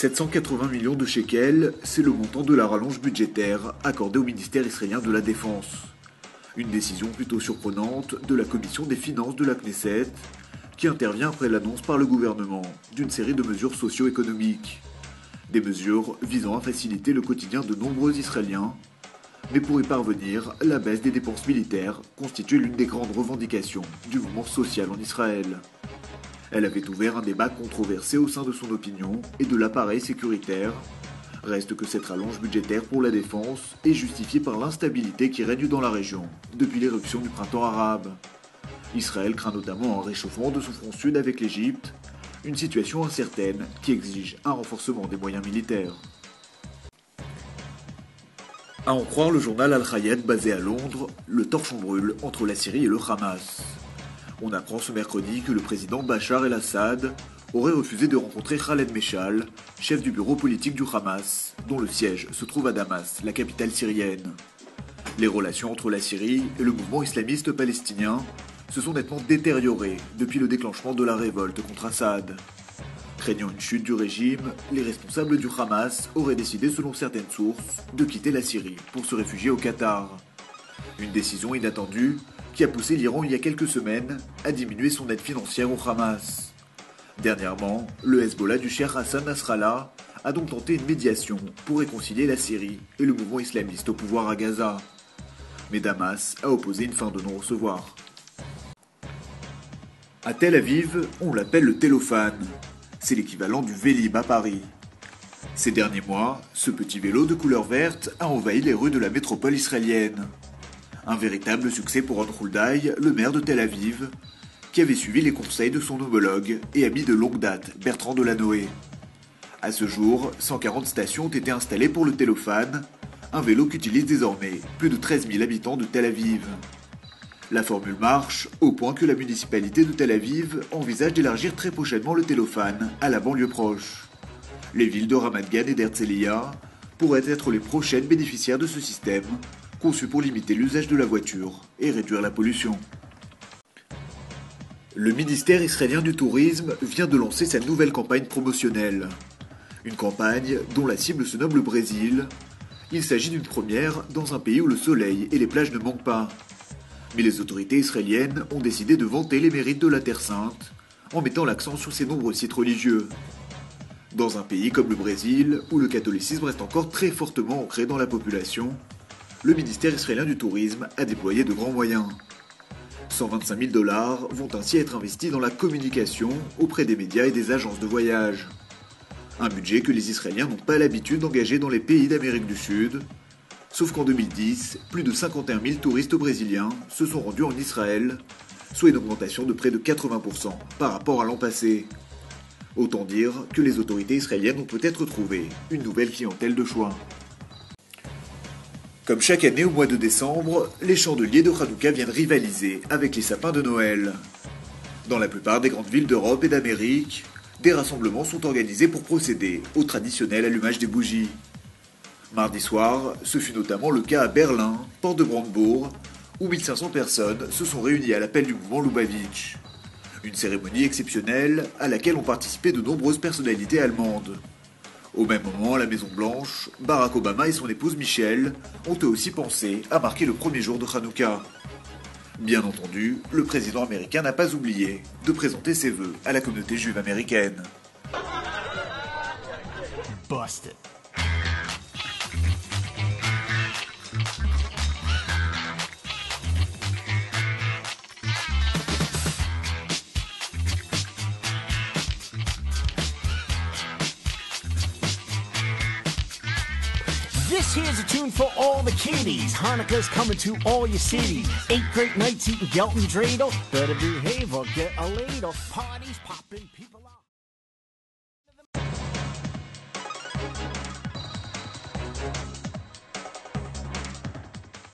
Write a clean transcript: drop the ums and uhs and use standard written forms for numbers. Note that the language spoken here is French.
780 millions de shekels, c'est le montant de la rallonge budgétaire accordée au ministère israélien de la Défense. Une décision plutôt surprenante de la commission des finances de la Knesset, qui intervient après l'annonce par le gouvernement d'une série de mesures socio-économiques. Des mesures visant à faciliter le quotidien de nombreux Israéliens. Mais pour y parvenir, la baisse des dépenses militaires constitue l'une des grandes revendications du mouvement social en Israël. Elle avait ouvert un débat controversé au sein de son opinion et de l'appareil sécuritaire. Reste que cette rallonge budgétaire pour la défense est justifiée par l'instabilité qui règne dans la région depuis l'éruption du printemps arabe. Israël craint notamment un réchauffement de son front sud avec l'Égypte, une situation incertaine qui exige un renforcement des moyens militaires. À en croire le journal Al-Hayat basé à Londres, le torchon brûle entre la Syrie et le Hamas. On apprend ce mercredi que le président Bachar el-Assad aurait refusé de rencontrer Khaled Meshal, chef du bureau politique du Hamas, dont le siège se trouve à Damas, la capitale syrienne. Les relations entre la Syrie et le mouvement islamiste palestinien se sont nettement détériorées depuis le déclenchement de la révolte contre Assad. Craignant une chute du régime, les responsables du Hamas auraient décidé, selon certaines sources, de quitter la Syrie pour se réfugier au Qatar. Une décision inattendue qui a poussé l'Iran il y a quelques semaines à diminuer son aide financière au Hamas. Dernièrement, le Hezbollah du cheikh Hassan Nasrallah a donc tenté une médiation pour réconcilier la Syrie et le mouvement islamiste au pouvoir à Gaza. Mais Damas a opposé une fin de non-recevoir. À Tel Aviv, on l'appelle le télophane. C'est l'équivalent du Vélib à Paris. Ces derniers mois, ce petit vélo de couleur verte a envahi les rues de la métropole israélienne. Un véritable succès pour Ron Hulday, le maire de Tel Aviv, qui avait suivi les conseils de son homologue et ami de longue date, Bertrand Delanoë. À ce jour, 140 stations ont été installées pour le télophane, un vélo qu'utilisent désormais plus de 13 000 habitants de Tel Aviv. La formule marche au point que la municipalité de Tel Aviv envisage d'élargir très prochainement le télophane à la banlieue proche. Les villes de Ramat Gan et d'Herzliya pourraient être les prochaines bénéficiaires de ce système, conçu pour limiter l'usage de la voiture et réduire la pollution. Le ministère israélien du Tourisme vient de lancer sa nouvelle campagne promotionnelle. Une campagne dont la cible se nomme le Brésil. Il s'agit d'une première dans un pays où le soleil et les plages ne manquent pas. Mais les autorités israéliennes ont décidé de vanter les mérites de la Terre Sainte, en mettant l'accent sur ses nombreux sites religieux. Dans un pays comme le Brésil, où le catholicisme reste encore très fortement ancré dans la population, le ministère israélien du Tourisme a déployé de grands moyens. 125 000 $ vont ainsi être investis dans la communication auprès des médias et des agences de voyage. Un budget que les Israéliens n'ont pas l'habitude d'engager dans les pays d'Amérique du Sud. Sauf qu'en 2010, plus de 51 000 touristes brésiliens se sont rendus en Israël, soit une augmentation de près de 80% par rapport à l'an passé. Autant dire que les autorités israéliennes ont peut-être trouvé une nouvelle clientèle de choix. Comme chaque année au mois de décembre, les chandeliers de Hanouka viennent rivaliser avec les sapins de Noël. Dans la plupart des grandes villes d'Europe et d'Amérique, des rassemblements sont organisés pour procéder au traditionnel allumage des bougies. Mardi soir, ce fut notamment le cas à Berlin, porte de Brandebourg, où 1500 personnes se sont réunies à l'appel du mouvement Lubavitch. Une cérémonie exceptionnelle à laquelle ont participé de nombreuses personnalités allemandes. Au même moment, à la Maison-Blanche, Barack Obama et son épouse Michelle ont eux aussi pensé à marquer le premier jour de Hanouka. Bien entendu, le président américain n'a pas oublié de présenter ses vœux à la communauté juive américaine. Busted. This here's a tune for all the kiddies. Hanukkah's coming to all your cities. 8 great nights eating Gelton dreidel. Better behave or get a ladle. Parties popping, people out.